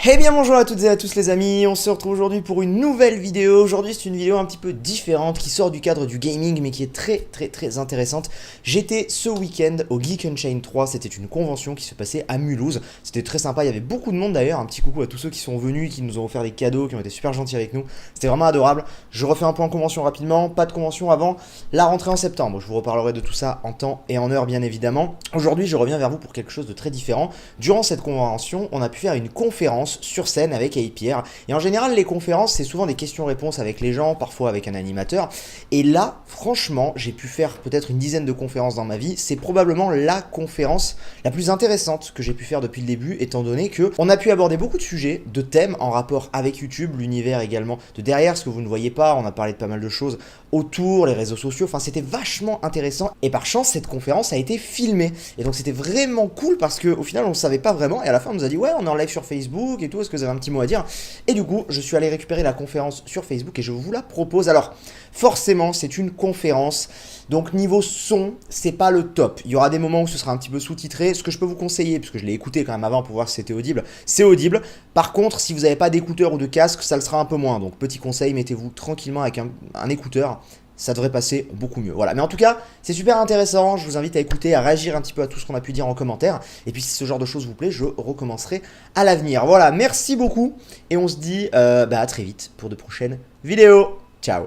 Eh bien bonjour à toutes et à tous les amis, on se retrouve aujourd'hui pour une nouvelle vidéo. Aujourd'hui c'est une vidéo un petit peu différente qui sort du cadre du gaming mais qui est très intéressante. J'étais ce week-end au Geek Unchained 3, c'était une convention qui se passait à Mulhouse. C'était très sympa, il y avait beaucoup de monde d'ailleurs, un petit coucou à tous ceux qui sont venus, qui nous ont offert des cadeaux, qui ont été super gentils avec nous. C'était vraiment adorable. Je refais un point convention rapidement, pas de convention avant la rentrée en septembre. Je vous reparlerai de tout ça en temps et en heure bien évidemment. Aujourd'hui je reviens vers vous pour quelque chose de très différent. Durant cette convention, on a pu faire une conférence sur scène avec APR. Et en général, les conférences, c'est souvent des questions-réponses avec les gens, parfois avec un animateur. Et là, franchement, j'ai pu faire peut-être une dizaine de conférences dans ma vie. C'est probablement la conférence la plus intéressante que j'ai pu faire depuis le début, étant donné que on a pu aborder beaucoup de sujets, de thèmes en rapport avec YouTube, l'univers également de derrière, ce que vous ne voyez pas. On a parlé de pas mal de choses autour, les réseaux sociaux. Enfin, c'était vachement intéressant. Et par chance, cette conférence a été filmée. Et donc, c'était vraiment cool parce qu'au final, on ne savait pas vraiment. Et à la fin, on nous a dit, ouais, on est en live sur Facebook et tout. Est-ce que vous avez un petit mot à dire? Et du coup, je suis allé récupérer la conférence sur Facebook et je vous la propose. Alors, forcément, c'est une conférence. Donc, niveau son, c'est pas le top. Il y aura des moments où ce sera un petit peu sous-titré. Ce que je peux vous conseiller, puisque je l'ai écouté quand même avant pour voir si c'était audible, c'est audible. Par contre, si vous n'avez pas d'écouteurs ou de casque, ça le sera un peu moins. Donc, petit conseil, mettez-vous tranquillement avec un écouteur. Ça devrait passer beaucoup mieux. Voilà, mais en tout cas, c'est super intéressant. Je vous invite à écouter, à réagir un petit peu à tout ce qu'on a pu dire en commentaire. Et puis, si ce genre de choses vous plaît, je recommencerai à l'avenir. Voilà, merci beaucoup. Et on se dit à très vite pour de prochaines vidéos. Ciao.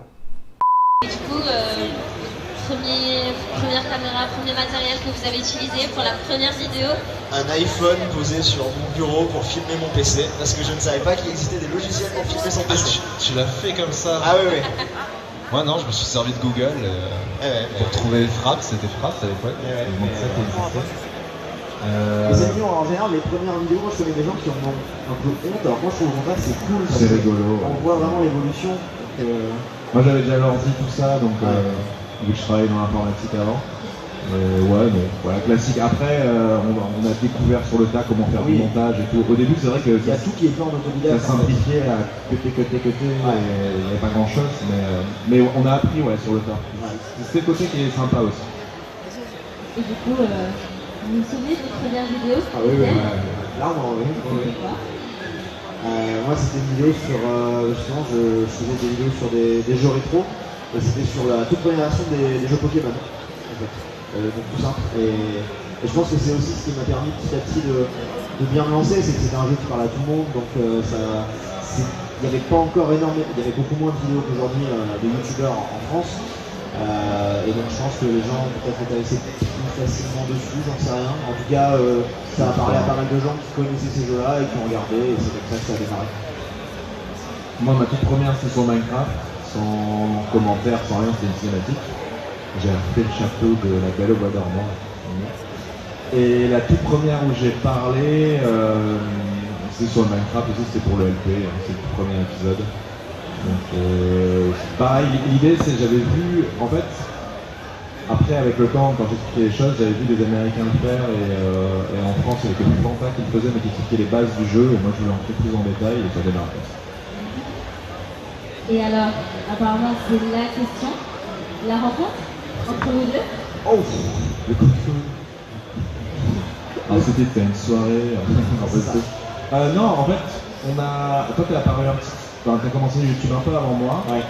Et du coup, première caméra, premier matériel que vous avez utilisé pour la première vidéo? Un iPhone posé sur mon bureau pour filmer mon PC, parce que je ne savais pas qu'il existait des logiciels pour filmer son PC. Tu l'as fait comme ça? Ah oui. Moi non, je me suis servi de Google pour trouver Fraps, c'était Fraps à l'époque. Donc ça qui existait. Les amis, en général, les premières vidéos, moi je connais des gens qui en ont un peu honte. Alors moi je trouve au contraire c'est cool. C'est rigolo. On voit vraiment l'évolution. Moi j'avais déjà l'ordi tout ça, donc vu que je travaillais dans l'informatique avant. Ouais, donc voilà, classique. Après, on a découvert sur le tas comment faire du montage et tout. Au début, c'est vrai que il y a tout qui est fait en autodidacte. Ça simplifiait à côté, il n'y avait pas grand chose, mais on a appris sur le tas. C'est le côté qui est sympa aussi. Et du coup, vous vous souvenez de votre première vidéo? Ah oui. Là, oui. Moi, c'était une vidéo sur. Justement, je faisais des vidéos sur des jeux rétro. Et c'était sur la toute première version des jeux Pokémon. En fait. Donc tout simple. Et je pense que c'est aussi ce qui m'a permis petit à petit de bien me lancer, c'est que c'était un jeu qui parle à tout le monde, donc il n'y avait pas encore énormément, il y avait beaucoup moins de vidéos qu'aujourd'hui de youtubeurs en France. Et donc je pense que les gens peut-être intéressés plus facilement dessus, j'en sais rien. En tout cas, ça a parlé à pas mal de gens qui connaissaient ces jeux-là et qui ont regardé, et c'est comme ça que ça a démarré. Moi, ma toute première, c'était sur Minecraft, sans commentaire, sans rien, c'était une cinématique. J'ai refait le château de la Belle au Bois dormant. Et la toute première où j'ai parlé, c'est sur Minecraft aussi, c'était pour le LP, c'est le tout premier épisode. Donc pareil, l'idée c'est j'avais vu, en fait, après avec le temps, quand j'expliquais les choses, j'avais vu des Américains le faire et en France il y avait que Panta qui le faisait mais qui expliquait les bases du jeu et moi je voulais entrer plus en détail et ça démarre. Et alors, apparemment c'est la question, la rencontre entre vous deux? Oh, le coup de feu. C'était une soirée. Non, en fait, toi t'es apparu t'as commencé YouTube un peu avant moi. Ouais.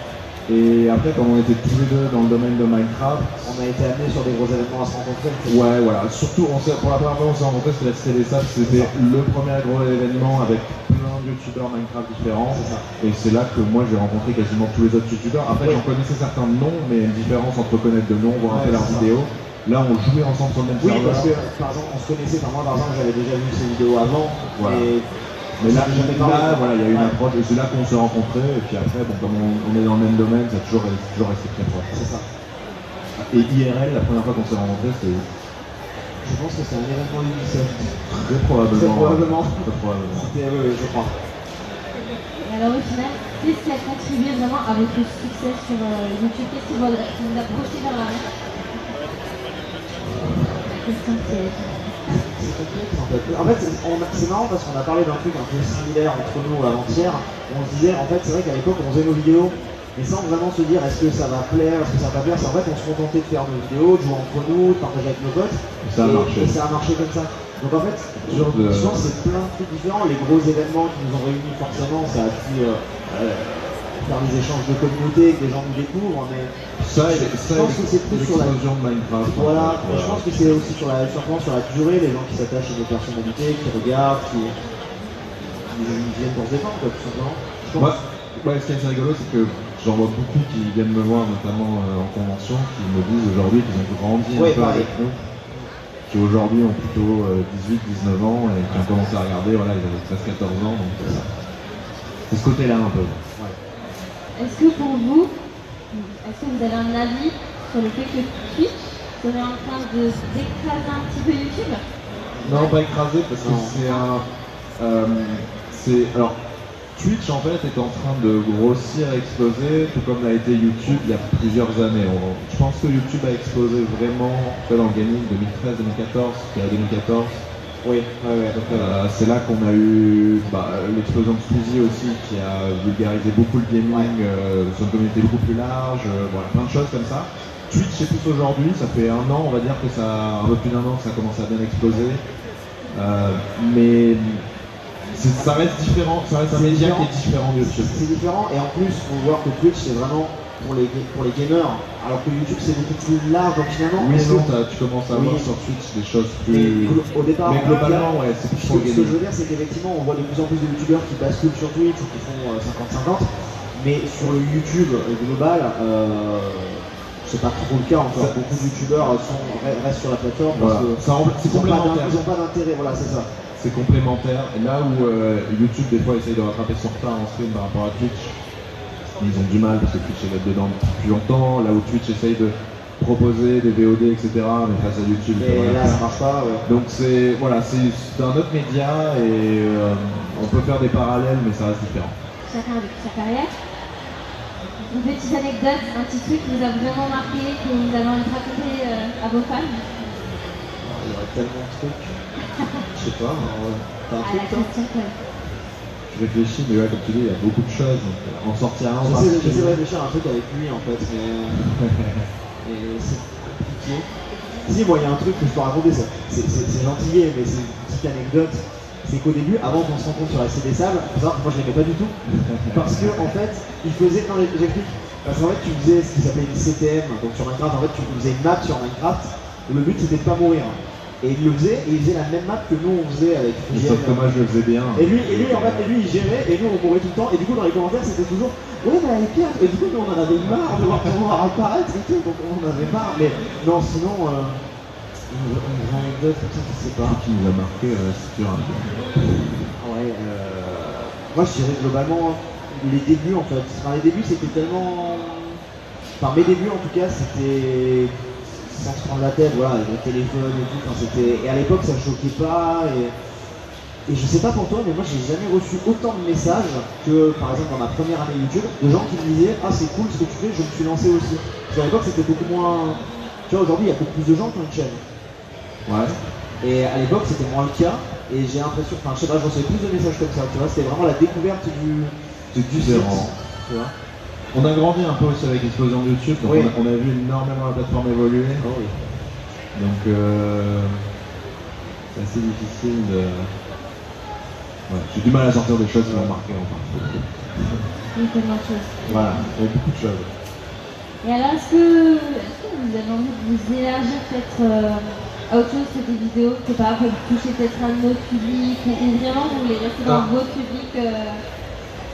Et après, quand on était tous les deux dans le domaine de Minecraft, on a été amenés sur des gros événements à se rencontrer. Ouais, voilà. Surtout, pour la première fois, on s'est rencontrés, c'était la Cité des Sables. C'était le premier gros événement avec plein de youtubeurs Minecraft différents. Et c'est là que moi j'ai rencontré quasiment tous les autres youtubeurs. Après, j'en connaissais certains noms, mais une différence entre connaître de noms, voir un peu leurs vidéos. Là, on jouait ensemble sur le même serveur. Oui, parce que par exemple, on se connaissait. Moi, par exemple, j'avais déjà vu ces vidéos avant. Voilà. Mais là, il y a eu une approche, et c'est là qu'on s'est rencontrés, et puis après, comme on est dans le même domaine, ça a toujours resté très proche. C'est ça. Et IRL, la première fois qu'on s'est rencontrés, c'était... Je pense que c'est un événement d'Ubisoft. Très probablement. C'était, oui, je crois. Et alors au final, qu'est-ce qui a contribué vraiment à votre succès sur YouTube? Qu'est-ce qui vous a projeté vers la mer? Question piège. En fait, c'est marrant parce qu'on a parlé d'un truc un peu similaire entre nous avant-hier. On se disait, en fait, c'est vrai qu'à l'époque, on faisait nos vidéos, mais sans vraiment se dire est-ce que ça va plaire, est-ce que ça va pas plaire. En fait, on se contentait de faire nos vidéos, de jouer entre nous, de partager avec nos potes. Ça a marché. Et ça a marché comme ça. Donc en fait, je pense que c'est plein de trucs différents. Les gros événements qui nous ont réunis forcément, ça a pu faire des échanges de communauté, que des gens nous découvrent, mais je pense que c'est plus sur la de Minecraft. Voilà, mais je pense que c'est aussi sur la durée, les gens qui s'attachent à des personnalités, qui regardent, qui viennent pour se défendre, quoi, tout simplement. Ouais, ce qui est assez rigolo, c'est que j'en vois beaucoup qui viennent me voir, notamment en convention, qui me disent aujourd'hui qu'ils ont grandi un peu avec nous, qui aujourd'hui ont plutôt 18-19 ans et qui ont commencé à regarder, voilà, ils avaient 13-14 ans, donc c'est ce côté-là un peu. Ouais. Est-ce que vous avez un avis sur le fait que Twitch serait en train d'écraser un petit peu YouTube? Non, pas écraser, parce que alors, Twitch en fait est en train de grossir et exploser, tout comme l'a été YouTube il y a plusieurs années. Je pense que YouTube a explosé vraiment dans le gaming 2013-2014, puis à 2014. Oui, c'est là qu'on a eu l'explosion de Squeezie aussi, qui a vulgarisé beaucoup le gaming sur une communauté beaucoup plus large, voilà, plein de choses comme ça. Twitch c'est plus aujourd'hui, ça fait un an, on va dire que ça, un peu plus d'un an que ça commence à bien exploser. Mais ça reste différent, ça reste un média qui est différent de YouTube. C'est différent et en plus on voit que Twitch c'est vraiment pour les gamers, alors que YouTube c'est beaucoup plus large donc finalement. Oui non, tu commences à voir sur Twitch des choses plus. Au départ, mais globalement c'est plus pour le gaming. Ce que je veux dire c'est qu'effectivement on voit de plus en plus de youtubeurs qui basculent sur Twitch ou qui font 50-50, mais sur le YouTube global, c'est pas trop le cas encore. Beaucoup de youtubeurs restent sur la plateforme parce que c'est complémentaire. Ils n'ont pas d'intérêt, voilà c'est ça. C'est complémentaire. Et là où YouTube des fois essaye de rattraper son retard en stream par rapport à Twitch, ils ont du mal parce que Twitch est dedans depuis longtemps. Là où Twitch essaye de proposer des VOD, etc. Mais face à YouTube, ça marche pas. Ouais. Donc c'est un autre média et on peut faire des parallèles, mais ça reste différent. Chacun avec sa carrière. Une petite anecdote, un petit truc qui vous a vraiment marqué, que vous avez envie de raconter à vos fans? Il y aurait tellement de trucs. Je sais pas, t'as un truc toi? Je réfléchis, mais ouais, comme tu dis, il y a beaucoup de choses. Donc, en sortir un, j'essaie de réfléchir à un truc avec lui en fait, mais c'est compliqué. Si, moi il y a un truc que je peux raconter, c'est gentillet, mais c'est une petite anecdote. C'est qu'au début, avant qu'on se rencontre sur la CD Sable, il faut savoir que moi je l'aimais pas du tout. Parce que en fait, il faisait. Non, j'explique. Parce qu'en fait, tu faisais ce qui s'appelait une CTM, donc sur Minecraft, en fait, tu faisais une map sur Minecraft. Le but c'était de pas mourir. Et il le faisait, et il faisait la même map que nous on faisait avec Sauf que moi je le faisais bien. Et lui en fait, il gérait, et nous on mourait tout le temps, et du coup dans les commentaires c'était toujours ouais bah elle est bien, et du coup nous on en avait marre de voir ton noir apparaître et tout, donc on en avait marre, mais non sinon une anecdote comme ça, je sais pas. Ce qui nous a marqué, c'est sûr un peu. Ouais, moi je dirais globalement les débuts en fait. Enfin les débuts c'était tellement. Enfin mes débuts en tout cas c'était. Sans se prendre la tête, voilà, le téléphone et tout, et à l'époque ça choquait pas, et je sais pas pour toi, mais moi j'ai jamais reçu autant de messages que par exemple dans ma première année YouTube, de gens qui me disaient ah c'est cool ce que tu fais, je me suis lancé aussi. Parce qu'à l'époque c'était beaucoup moins. Tu vois, aujourd'hui il y a beaucoup plus de gens qui ont une chaîne. Ouais. Et à l'époque c'était moins le cas, et j'ai l'impression, enfin je sais pas, je recevais plus de messages comme ça, tu vois, c'était vraiment la découverte du différent. Tu vois. On a grandi un peu aussi avec l'explosion de YouTube, donc on a vu énormément la plateforme évoluer. Oh, oui. Donc c'est assez difficile de. Ouais, j'ai du mal à sortir des choses qui m'ont marqué en particulier. Il y a tellement de choses. Voilà, il y a beaucoup de choses. Et alors est-ce que vous avez envie de vous élargir peut-être à autre chose que des vidéos, je sais pas, toucher peut-être un autre public, ou vraiment vous voulez rester dans votre public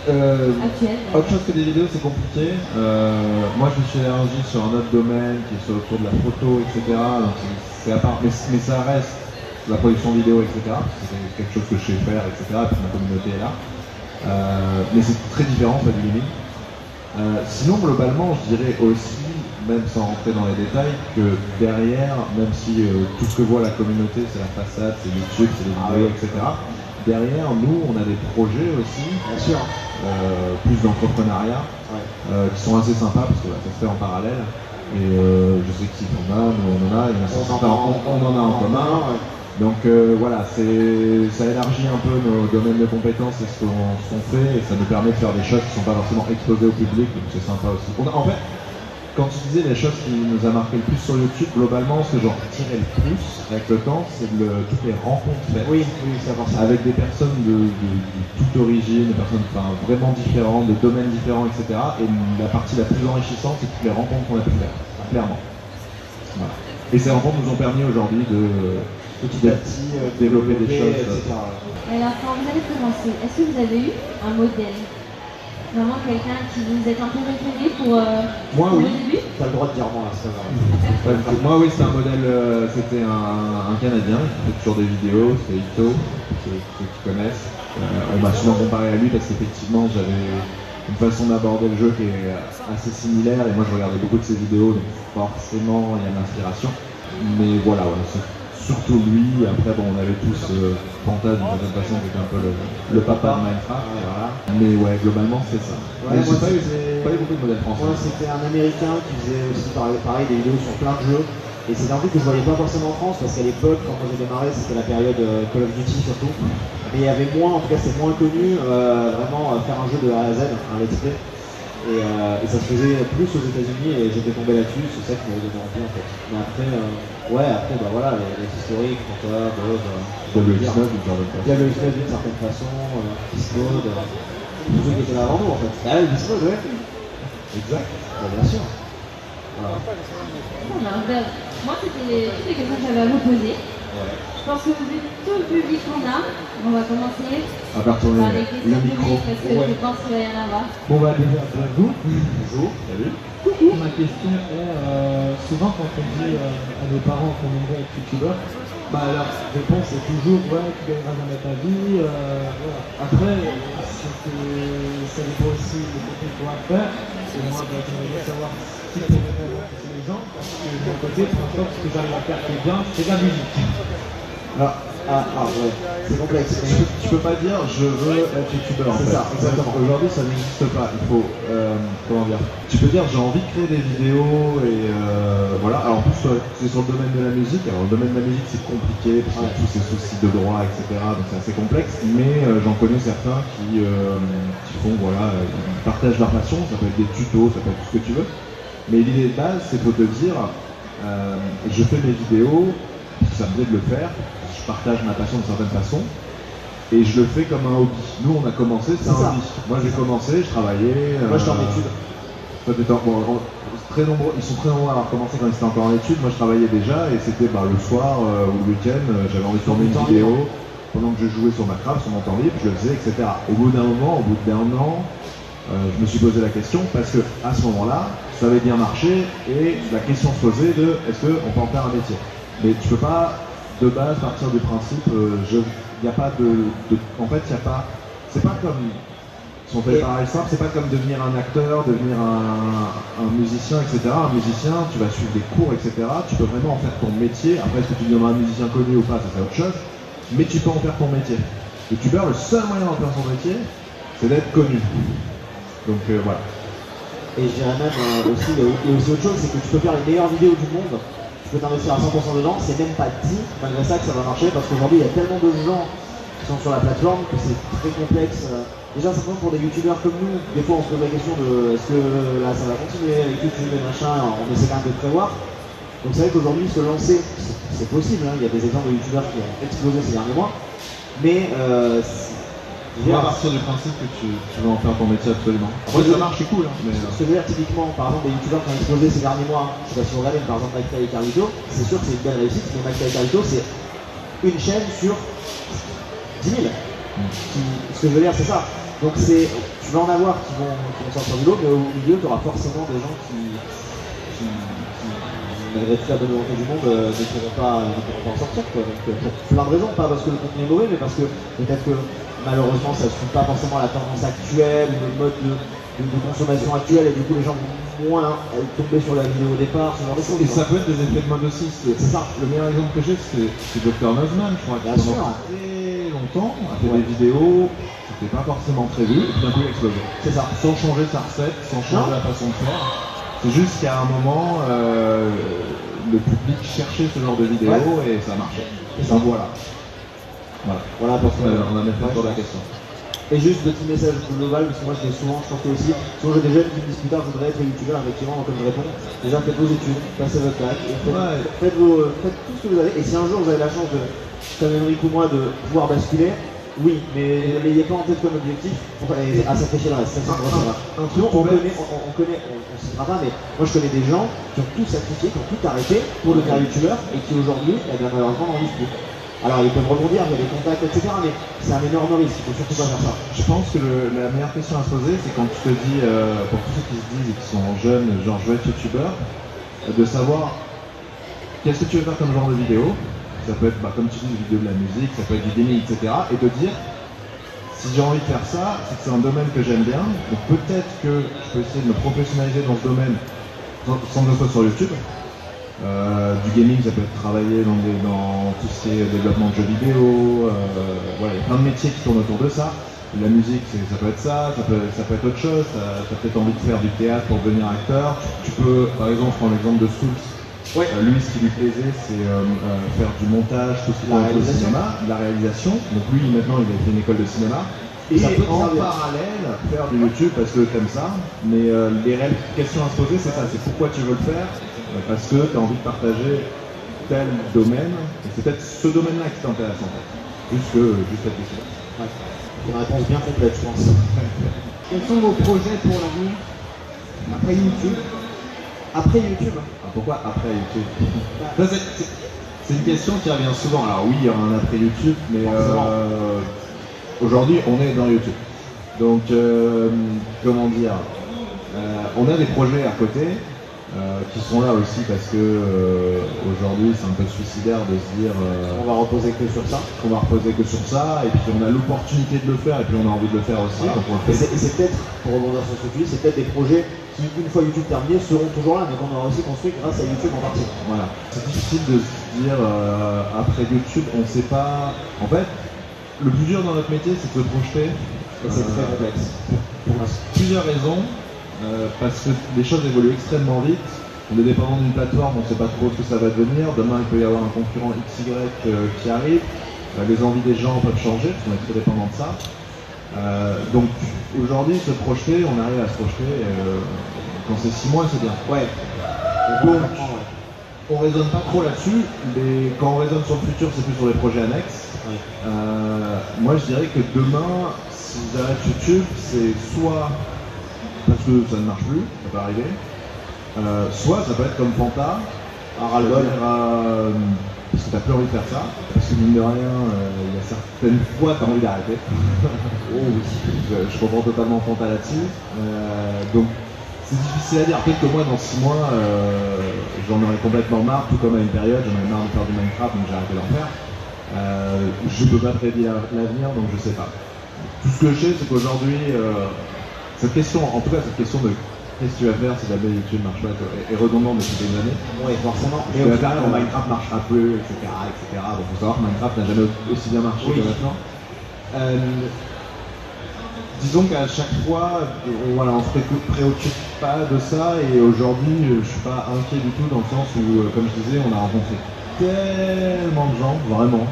actuel? Autre chose que des vidéos, c'est compliqué. Moi, je me suis élargi sur un autre domaine qui est sur autour de la photo, etc. Donc c'est à part, mais ça reste la production vidéo, etc. C'est quelque chose que je sais faire, etc. Puis ma communauté est là. Mais c'est très différent, pas du gaming. Sinon, globalement, je dirais aussi, même sans rentrer dans les détails, que derrière, même si tout ce que voit la communauté, c'est la façade, c'est YouTube, c'est les vidéos, etc. Derrière, nous, on a des projets aussi, bien sûr, plus d'entrepreneuriat, qui sont assez sympas parce que ça se fait en parallèle. Et je sais que si on en a, nous on en a, on en a en commun. Donc voilà, ça élargit un peu nos domaines de compétences et ce qu'on fait, et ça nous permet de faire des choses qui ne sont pas forcément exposées au public, donc c'est sympa aussi. En fait, quand tu disais les choses qui nous a marqué le plus sur YouTube, globalement, ce que j'en retirais le plus avec le temps, c'est toutes les rencontres faites. Oui, ça va. Avec des personnes de toute origine, des personnes vraiment différentes, de domaines différents, etc. Et la partie la plus enrichissante, c'est toutes les rencontres qu'on a pu faire, clairement. Voilà. Et ces rencontres nous ont permis aujourd'hui de petit à petit développer des choses, etc. Alors, quand vous avez commencé, est-ce que vous avez eu un modèle? Vraiment quelqu'un qui vous êtes un peu référé pour moi, oui. Vos débuts? T'as le droit de dire moi, c'est pas grave. Moi, oui, c'est un modèle, c'était un Canadien qui fait toujours des vidéos, c'est Ito, ceux qui connaissent. On m'a souvent comparé à lui parce qu'effectivement, j'avais une façon d'aborder le jeu qui est assez similaire et moi je regardais beaucoup de ses vidéos, donc forcément il y a de l'inspiration. Mais voilà, ouais, c'est surtout lui. Après, bon, on avait tous Panta d'une certaine façon, qui était un peu le papa de Minecraft. Voilà. Mais ouais, globalement, c'est ça. Ouais, moi, j'ai pas eu beaucoup de modèles français. Moi, c'était un américain qui faisait aussi pareil des vidéos sur plein de jeux. Et c'était un truc que je voyais pas forcément en France parce qu'à l'époque, quand moi j'ai démarré, c'était la période Call of Duty surtout. Mais il y avait moins, en tout cas, c'était moins connu, vraiment faire un jeu de A à Z, un let's play. Et ça se faisait plus aux États-Unis et j'étais tombé là-dessus, c'est ça qui m'avait donné envie en fait. Mais après, bah voilà, les historiques, Panta, Bob, WX9 d'une certaine façon. WX9 d'une certaine façon, Discord, tous ceux qui étaient là avant nous en fait. Ah oui, Discord, ouais. Exact, bah, bien sûr. Voilà. Moi, c'était toutes les questions que j'avais à vous poser. Ouais. Je pense que vu tout le public qu'on a, on va commencer par les questions publiques parce que je pense qu'il va y en avoir. Bon bah déjà, bonjour. Bonjour. Salut. Coucou. Ma question est, souvent quand on dit à nos parents qu'on aimerait être youtubeur, bah leur réponse est toujours ouais, tu gagneras jamais ta vie. Voilà. Après, ça dépend aussi du côté qu'on va faire. Et moi, bah, j'aimerais bien savoir qui peut vraiment pousser les gens. Parce que de mon côté, pour l'instant, ce que j'arrive à faire qui est bien, c'est la musique. Alors, ouais, c'est complexe. Tu peux pas dire je veux être youtubeur en fait. C'est ça, exactement. Aujourd'hui ça n'existe pas. Il faut, comment dire, tu peux dire j'ai envie de créer des vidéos et voilà. Alors en plus c'est sur le domaine de la musique. Alors le domaine de la musique c'est compliqué parce qu'il y a tous ces soucis de droit, etc. Donc c'est assez complexe. Mais j'en connais certains qui font, voilà, ils partagent leur passion. Ça peut être des tutos, ça peut être tout ce que tu veux. Mais l'idée de base c'est de te dire je fais mes vidéos, ça me plaît de le faire. Je partage ma passion d'une certaine façon et je le fais comme un hobby. Nous on a commencé, c'est un hobby. Moi j'ai commencé, je travaillais. Moi j'étais en études. Très nombreux, ils sont très nombreux à avoir commencé quand ils étaient encore en études. Moi je travaillais déjà et c'était le soir ou le week-end, j'avais envie de tourner une vidéo pendant que je jouais sur ma craft, sur mon temps libre, je le faisais, etc. Au bout d'un moment, au bout d'un an, je me suis posé la question parce que à ce moment-là, ça avait bien marché et la question se posait de est-ce qu'on peut en faire un métier. Mais tu peux pas de base partir du principe, il n'y a pas en fait, il n'y a pas, c'est pas comme, si on fait pareil simple, c'est pas comme devenir un acteur, devenir un musicien, etc. Un musicien, tu vas suivre des cours, etc. Tu peux vraiment en faire ton métier. Après, est-ce que tu deviendras un musicien connu ou pas, ça c'est autre chose. Mais tu peux en faire ton métier. Le youtubeur, le seul moyen d'en faire son métier, c'est d'être connu. Donc voilà. Et je dirais même aussi, il y a aussi autre chose, c'est que tu peux faire les meilleures vidéos du monde. Tu peux t'investir à 100% dedans, c'est même pas dit malgré ça que ça va marcher parce qu'aujourd'hui il y a tellement de gens qui sont sur la plateforme que c'est très complexe. Déjà simplement pour des youtubeurs comme nous, des fois on se pose la question de est-ce que là ça va continuer avec YouTube et machin, on essaie quand même de prévoir. Donc c'est vrai qu'aujourd'hui se lancer, c'est possible, hein. Il y a des exemples de youtubeurs qui ont explosé ces derniers mois, mais il faut partir du principe que tu veux en faire ton métier absolument. Après ça marche, c'est cool. Hein, mais ce que je veux dire typiquement, par exemple des youtubeurs qui ont explosé ces derniers mois, je sais pas si vous regardez, mais par exemple Mike et Carlito, c'est sûr que c'est une belle réussite, mais Mike et Carlito c'est une chaîne sur 10 000. Ce que je veux dire c'est ça. Donc tu vas en avoir qui vont sortir du lot, mais au milieu tu auras forcément des gens qui malgré toute la bonne volonté du monde, ne pourront pas en sortir. Quoi. Donc, pour plein de raisons, pas parce que le contenu est mauvais, mais parce que peut-être que malheureusement ça ne suit pas forcément la tendance actuelle, le mode de consommation actuelle, et du coup les gens vont moins tomber sur la vidéo au départ, ce genre de choses. Et ça peut être des effets de mode aussi. C'est ça. Le meilleur exemple que j'ai, c'est Dr Nozman, je crois, qui pendant très longtemps a fait des vidéos qui n'étaient pas forcément prévues, et puis d'un coup il a explosé. C'est ça. Sans changer sa recette, sans changer la façon de faire. C'est juste qu'à un moment, le public cherchait ce genre de vidéo et ça marchait. Et ça voilà. Voilà parce qu'on a même fait pour la question. Et juste petit message global, parce que moi je l'ai souvent, je pense que aussi, souvent j'ai des jeunes qui me disent plus tard je voudrais être youtubeur, effectivement, comme je réponds, déjà faites vos études, passez votre bac, et faites tout ce que vous avez, et si un jour vous avez la chance de, comme Émeric ou moi, de pouvoir basculer, oui, mais n'ayez pas en tête comme objectif à sacrifier le reste, ça c'est une grosse erreur. Sinon on citera pas, mais moi je connais des gens qui ont tout sacrifié, qui ont tout arrêté pour devenir youtubeur, et qui aujourd'hui, malheureusement, n'en vivent plus. Alors ils peuvent rebondir, il y a des contacts, etc. Mais c'est un énorme risque, il faut surtout pas faire ça. Je pense que la meilleure question à se poser, c'est quand tu te dis, pour tous ceux qui se disent et qui sont jeunes, genre je veux être youtubeur, de savoir qu'est-ce que tu veux faire comme genre de vidéo. Ça peut être, comme tu dis, des vidéos de la musique, ça peut être du gaming, etc. Et de dire, si j'ai envie de faire ça, c'est que c'est un domaine que j'aime bien, donc peut-être que je peux essayer de me professionnaliser dans ce domaine sans que je sois sur YouTube. Du gaming, ça peut être travailler dans tout ce qui est développement de jeux vidéo, voilà, il y a plein de métiers qui tournent autour de ça. La musique, ça peut être ça peut être autre chose, t'as peut-être envie de faire du théâtre pour devenir acteur. Tu peux, par exemple, je prends l'exemple de Souls. Ouais. Lui, ce qui lui plaisait, c'est faire du montage, tout ce qui est au cinéma, de la réalisation. Donc lui, maintenant, il a fait une école de cinéma. Et en parallèle, faire du YouTube parce que t'aimes ça. Mais les réelles questions à se poser, c'est ça, c'est pourquoi tu veux le faire. Parce que tu as envie de partager tel domaine, et c'est peut-être ce domaine-là qui t'intéresse en fait, juste la question. Ouais. Une réponse bien complète, je pense. Quels sont vos projets pour l'avenir après YouTube? Après YouTube Pourquoi après YouTube? C'est une question qui revient souvent. Alors oui, il y aura un après YouTube, mais aujourd'hui, on est dans YouTube. Donc, comment dire, on a des projets à côté. Qui sont là aussi parce que aujourd'hui c'est un peu suicidaire de se dire on va reposer que sur ça. On va reposer que sur ça et puis on a l'opportunité de le faire et puis on a envie de le faire aussi. Voilà. Donc on le fait. Et c'est peut-être, pour rebondir sur ce que tu dis, c'est peut-être des projets qui, une fois YouTube terminé, seront toujours là, mais qu'on aura aussi construit grâce à YouTube en partie. Voilà. C'est difficile de se dire après YouTube, on sait pas. En fait, le plus dur dans notre métier c'est de se projeter. Et c'est très complexe. Pour plusieurs raisons. Parce que les choses évoluent extrêmement vite, on est dépendant d'une plateforme, on ne sait pas trop ce que ça va devenir, demain il peut y avoir un concurrent XY qui arrive, les envies des gens peuvent changer, parce qu'on est très dépendant de ça. Donc aujourd'hui se projeter, on arrive à se projeter, quand c'est 6 mois c'est bien. Ouais. Donc on raisonne pas trop là-dessus, quand on raisonne sur le futur c'est plus sur les projets annexes. Ouais. Moi je dirais que demain, si j'arrête YouTube, c'est soit parce que ça ne marche plus, ça peut arriver. Soit ça peut être comme Fanta, un ras-le-bol, parce que t'as plus envie de faire ça, parce que mine de rien, il y a certaines fois t'as envie d'arrêter. Oh oui, je comprends totalement Fanta là-dessus. Donc c'est difficile à dire, peut-être que moi dans 6 mois, j'en aurais complètement marre, tout comme à une période, j'en avais marre de faire du Minecraft, donc j'ai arrêté d'en faire. Je peux pas prédire l'avenir, donc je sais pas. Tout ce que je sais, c'est qu'aujourd'hui, cette question de qu'est-ce que tu vas faire si jamais YouTube marche pas est redondante depuis des années. Oui, forcément. Et au final, quand Minecraft marchera peu, etc. Bon, faut savoir que Minecraft n'a jamais aussi bien marché que maintenant. Disons qu'à chaque fois, on se préoccupe pas de ça et aujourd'hui, je suis pas inquiet du tout dans le sens où, comme je disais, on a rencontré tellement de gens, vraiment.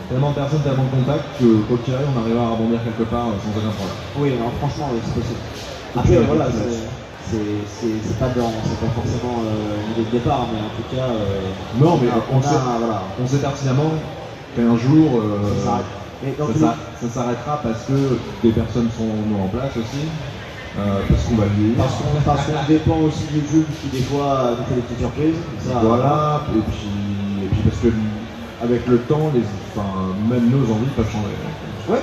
Tellement de personnes, tellement de contacts que quoi qu'il arrive, on arrivera à rebondir quelque part sans aucun problème. Oui, non, franchement, oui, c'est possible. Après, voilà, c'est pas forcément l'idée de départ, mais en tout cas, non, mais on sait pertinemment qu'un jour, ça s'arrêtera parce que des personnes sont en place aussi, parce qu'on va vieillir. Parce qu'on dépend aussi de YouTube qui des fois nous fait des petites surprises. Ça, voilà, et puis parce que avec le temps, même nos envies peuvent changer. Ouais,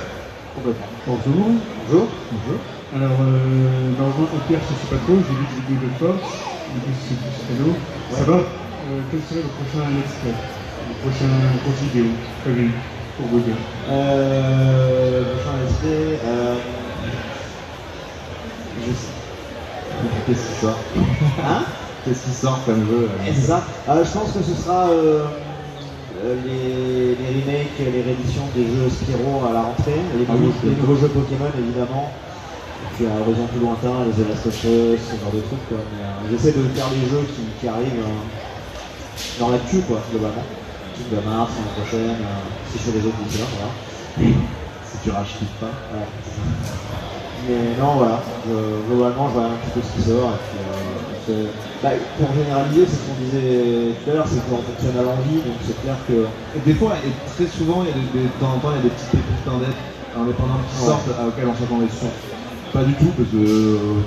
complètement. Bonjour. Bonjour. Alors, dans le Pierre, je ne sais pas trop, j'ai vu des vidéos de force, du coup c'est du vélo. Ça va, quel serait le prochain extrait, le prochain grosse vidéo prévu pour vous dire? Le prochain extrait, je sais. Qu'est-ce qui sort? Hein? Qu'est-ce qui sort comme jeu? C'est ça. Je pense que ce sera les remakes, les rééditions des jeux Spyro à la rentrée, les nouveaux jeux Pokémon évidemment, et puis à Horizon plus lointain, les The Last of Us, ce genre de trucs quoi. Mais j'essaie de faire les jeux qui arrivent dans l'actu quoi, globalement. De mars, l'année prochaine, si je fais les autres d'ici là, voilà. Si tu tu rachetes pas. Ouais. Mais non, voilà, globalement, je vois un petit peu ce qui sort. Et puis, pour généraliser, c'est ce qu'on disait tout à l'heure, c'est qu'on fonctionne à l'envie, donc c'est clair que. Et des fois, et très souvent, il y a de temps en temps, il y a des petites pépites indépendants qui sortent auxquels on s'attendait pas du tout, parce que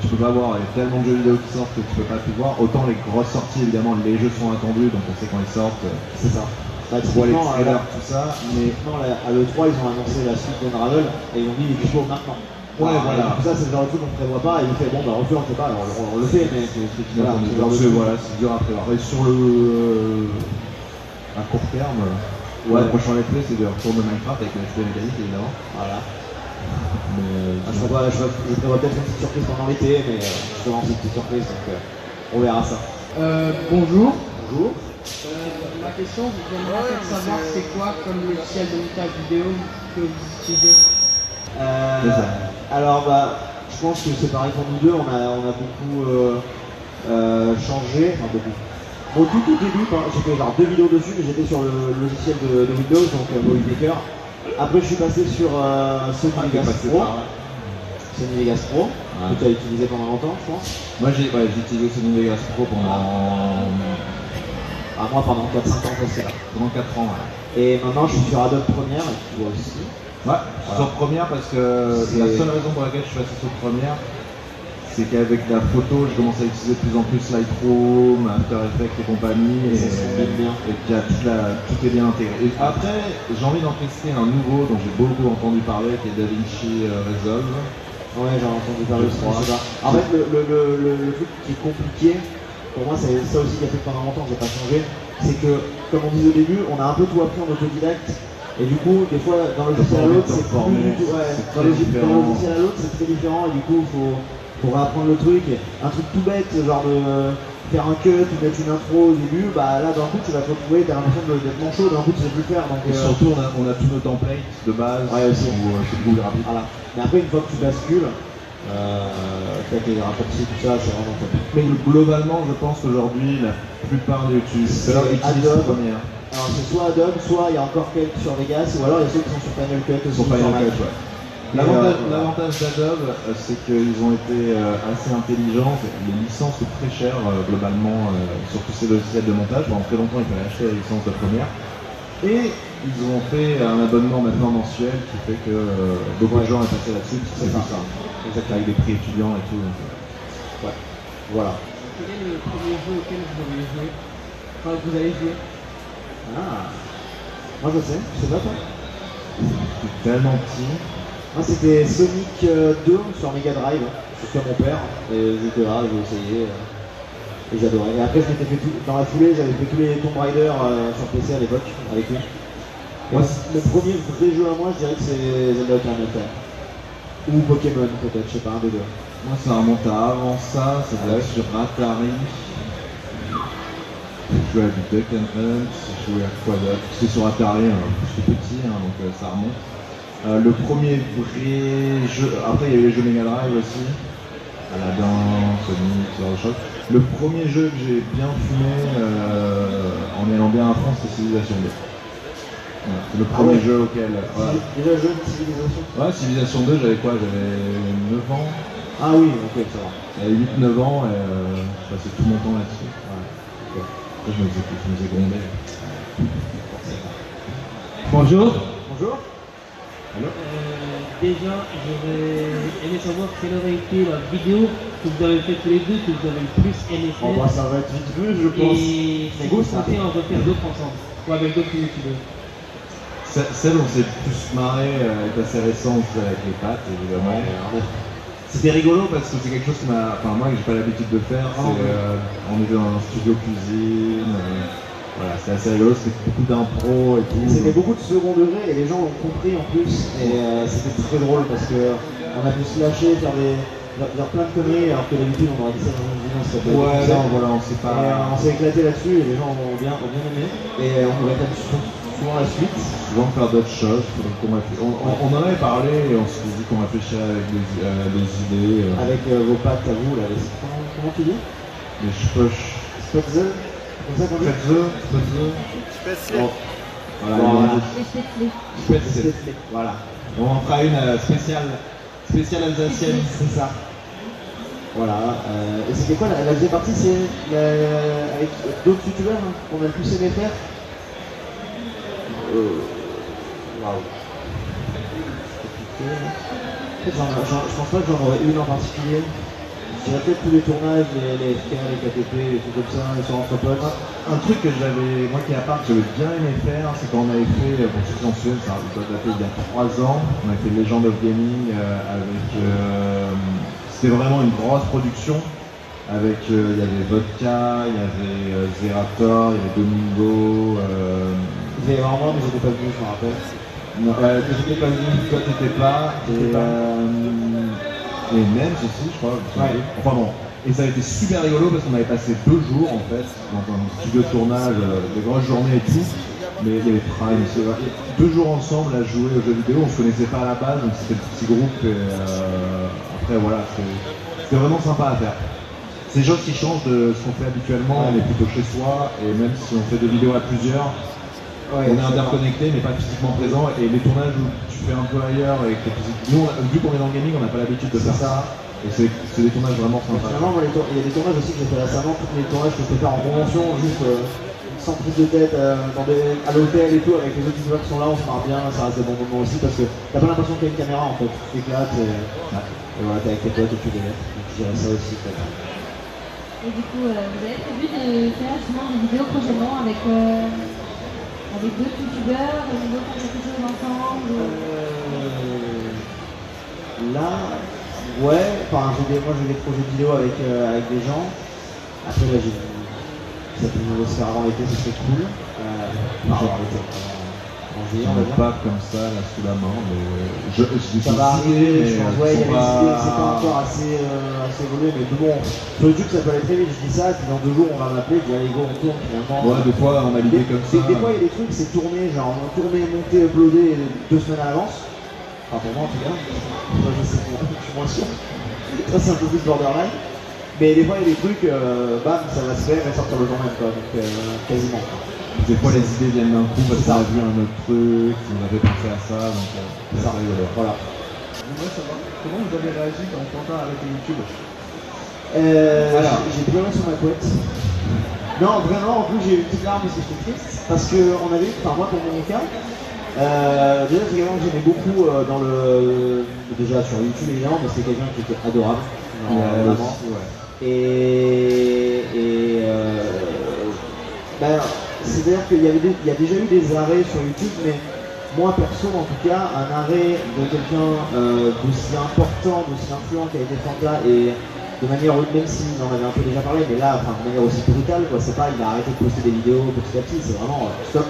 tu peux pas voir, il y a tellement de jeux vidéo qui sortent que tu peux pas tout voir. Autant les grosses sorties, évidemment, les jeux sont attendus, donc on sait quand ils sortent. C'est ça. Tu vois les trailers, tout ça. Mais à l'E3, ils ont annoncé la suite d'Unravel et ils ont dit il est dispo maintenant. Ouais, voilà. Tout ça, c'est le genre de truc qu'on ne prévoit pas et on fait bon, bah on le fait, on le fait pas, alors on le fait, mais c'est c'est dur à prévoir. Et sur à court terme, le prochain let's play, c'est de retour de Minecraft avec la ST mécanique, évidemment. Voilà. Mais je prévois peut-être une petite surprise pendant l'été, mais justement, c'est une petite surprise, donc on verra ça. Bonjour. Bonjour. Ma question, j'aimerais savoir c'est quoi comme logiciel de montage vidéo que vous utilisez. Alors je pense que c'est pareil pour nous deux, on a beaucoup changé, enfin beaucoup. Au tout début, j'ai fait genre 2 vidéos dessus, mais j'étais sur le logiciel de Windows, donc Movie Maker. Après je suis passé sur Sony Vegas Pro. Sony Vegas Pro, que tu as utilisé pendant longtemps, je pense. Moi j'ai utilisé Sony Vegas Pro pendant... moi pendant 4-5 ans c'est là. Pendant 4 ans, Et maintenant je suis sur Adobe Premiere, et tu vois aussi. Ouais, je suis sur Premiere parce que la seule raison pour laquelle je suis passé sur Premiere, c'est qu'avec la photo, je commence à utiliser de plus en plus Lightroom, After Effects et compagnie, et puis tout est bien intégré. Et après, j'ai envie d'en tester un nouveau dont j'ai beaucoup entendu parler, qui est DaVinci Resolve. Ouais, j'en ai entendu parler aussi. En fait, le truc qui est compliqué, pour moi, c'est ça aussi qui a fait que pendant longtemps, j'ai pas changé, c'est que, comme on disait au début, on a un peu tout appris en autodidacte. Et du coup, des fois, d'un logiciel à l'autre, c'est plus du tout. Ouais, d'un logiciel à l'autre, c'est très différent. Et du coup, faut réapprendre le truc. Un truc tout bête, genre de faire un cut ou mettre une intro au début, bah là, d'un coup, tu vas te retrouver, t'as l'impression d'être manchot, d'un coup, tu sais plus le faire. Donc, et surtout, on a tous nos templates de base, aussi. Où c'est beaucoup plus rapide. Voilà. Mais après, une fois que tu bascules, avec les raccourcis, tout ça, c'est vraiment top. Mais globalement, je pense qu'aujourd'hui, la plupart des utilisateurs utilisent Premiere. Alors c'est soit Adobe, soit il y a encore quelques sur Vegas, ou alors il y a ceux qui sont sur Final Cut aussi. Sur Final Cut, ouais. L'avantage d'Adobe, c'est qu'ils ont été assez intelligents. Les licences sont très chères globalement sur tous ces logiciels de montage. Pendant très longtemps, il fallait acheter la licence de Premiere. Et ils ont fait un abonnement maintenant mensuel qui fait que beaucoup de gens sont passés là-dessus. C'est ça. Exactement, avec des prix étudiants et tout. Ouais, voilà. Quel est le premier jeu auquel vous avez joué? Enfin, vous avez joué? Moi je sais pas toi. C'était tellement petit. Moi c'était Sonic 2 sur Mega Drive, sur mon père, et j'étais là, j'ai essayé, et j'adorais. Et après je m'étais fait dans la foulée, j'avais fait tous les Tomb Raider sur PC à l'époque, avec lui. Moi, le premier vrai jeu à moi, je dirais que c'est Zelda Ocarina of Time. Ou Pokémon peut-être, je sais pas, un des deux. Moi ça remonte à avant ça doit être sur Atari. Je jouais à du Duck and Hunt, je jouais à quoi d'autre? C'était sur Atari, j'étais petit, donc ça remonte. Le premier vrai jeu, après il y a eu les jeux Mega Drive aussi, Aladdin, Sonic, ce genre de choses. Le premier jeu que j'ai bien fumé en allant bien à fond, c'était Civilization 2. Voilà, c'est le premier jeu auquel... Voilà. Déjà jeu de Civilization? Ouais, Civilization 2, j'avais quoi? J'avais 9 ans. Ah oui, ok, ça va. J'avais 8-9 ans et je passais tout mon temps là-dessus. Ouais. Okay. Après, je me faisais gronder. Bonjour. Bonjour. Allô? Déjà, j'aurais aimé savoir quelle aurait été la vidéo que vous avez fait tous les deux, que vous avez le plus aimé faire. Bah, ça va être vite vu, je pense. Et si vous comptez en refaire d'autres ensemble, ou avec d'autres youtubeurs. Celle où on s'est plus marré est assez récente avec les pâtes, évidemment. Ouais, c'était rigolo parce que c'est quelque chose que moi que j'ai pas l'habitude de faire. On était dans un studio cuisine. Voilà, c'est assez rigolo, c'était beaucoup d'impro et tout. C'était beaucoup de second degré et les gens l'ont compris en plus. Et c'était très drôle parce qu'on a pu se lâcher, faire plein de conneries alors que d'habitude on aurait dit ça dans une vidéo, ça peut être ouais, non, voilà, on s'est pas... on s'est éclaté là-dessus et les gens ont bien aimé. Et on aurait fait souvent la suite. Souvent faire d'autres choses. On en avait parlé et on s'est dit qu'on réfléchirait avec des idées. Avec vos pattes à vous, là, comment tu dis? Les cheveux. Spetzel? Comme ça qu'on dit? Spetzel. Voilà. Les spécialistes. Voilà. On en fera une spéciale alsacienne. C'est ça. Voilà. Et c'était quoi la deuxième partie? C'est avec d'autres youtubeurs hein, qu'on a le plus aimé faire. Waouh. Je pense pas que j'en aurais une en particulier. Je dirais peut-être tous les tournages, les FK, les KTP, les trucs comme ça, les soirs entre potes. Un truc que moi qui à part, que j'avais bien aimé faire, c'est quand on avait fait, bon ceux qui s'en souviennent, ça doit dater il y a 3 ans, on avait fait Legend of Gaming avec... c'était vraiment une grosse production, avec il y avait Vodka, il y avait Zerator, il y avait Domingo... Vous avez vraiment, mais j'étais pas venu, je me rappelle. Non, j'étais pas venu, toi t'étais pas, et Nems aussi, je crois. Ouais. Enfin bon, et ça a été super rigolo parce qu'on avait passé 2 jours en fait dans un studio de tournage, des grosses journées et tout. Mais il y avait Prime, 2 jours ensemble à jouer aux jeux vidéo, on se connaissait pas à la base, donc c'était le petit groupe et après voilà, c'était vraiment sympa à faire. C'est des choses qui changent de ce qu'on fait habituellement, on est plutôt chez soi et même si on fait des vidéos à plusieurs, on est interconnecté mais pas physiquement présent et les tournages où tu fais un peu ailleurs et que nous, vu qu'on est dans le gaming, on n'a pas l'habitude de faire ça et c'est des tournages vraiment sympas. Finalement, il y a des tournages aussi que j'ai fait récemment, tous les tournages que je peux faire en convention, juste sans prise de tête, à l'hôtel et tout, avec les autres youtubeurs qui sont là, on se marre bien, ça reste des bons moments aussi parce que t'as pas l'impression qu'il y a une caméra en fait, tu t'éclates et voilà, t'es avec tes potes et tu délèves. Donc je dirais ça aussi. Et du coup, vous avez prévu de faire justement des vidéos prochainement avec d'autres youtubeurs, de nouveau faire quelque chose ensemble Là, ouais, enfin moi j'ai des projets vidéo avec des gens. Après là ça peut nous se faire avant l'été, ce serait cool. Avant l'été. En juillet, on va dire. Pas comme ça là sous la main, mais ça va arriver, je pense. Ouais, il y a des idées, c'est pas encore assez évolué, mais bon, sur YouTube ça peut aller très vite, je dis ça, puis dans 2 jours on va m'appeler, puis allez go, on tourne finalement. Ouais, des fois on a l'idée comme ça. Des fois il y a des trucs, c'est tourner, genre tourner, monter, uploader 2 semaines à l'avance. Enfin pour moi en tout cas, moi je sais pas, je suis moins sûr. Ça c'est un peu plus borderline. Mais des fois il y a des trucs, bam, ça va se faire et sortir le jour même quoi, donc quasiment. Des fois les idées viennent d'un coup parce qu'on a vu un autre truc, on avait pensé à ça, donc ça arrive, voilà. Je voudrais savoir comment vous avez réagi quand Quentin a arrêté YouTube. J'ai pleuré sur ma couette. Non, vraiment, en plus j'ai eu une petite larme parce que j'étais triste. Parce qu'on avait, enfin moi pour mon cas, déjà c'est quelqu'un que j'aimais beaucoup déjà sur YouTube évidemment, mais c'était quelqu'un qui était adorable. Vraiment. C'est-à-dire qu'il y a déjà eu des arrêts sur YouTube, mais moi perso en tout cas, un arrêt de quelqu'un d'aussi important, d'aussi influent qui a été fait là et de manière, même si on en avait un peu déjà parlé, mais là, de manière aussi brutale, quoi, c'est pas il a arrêté de poster des vidéos petit à petit, c'est vraiment stop.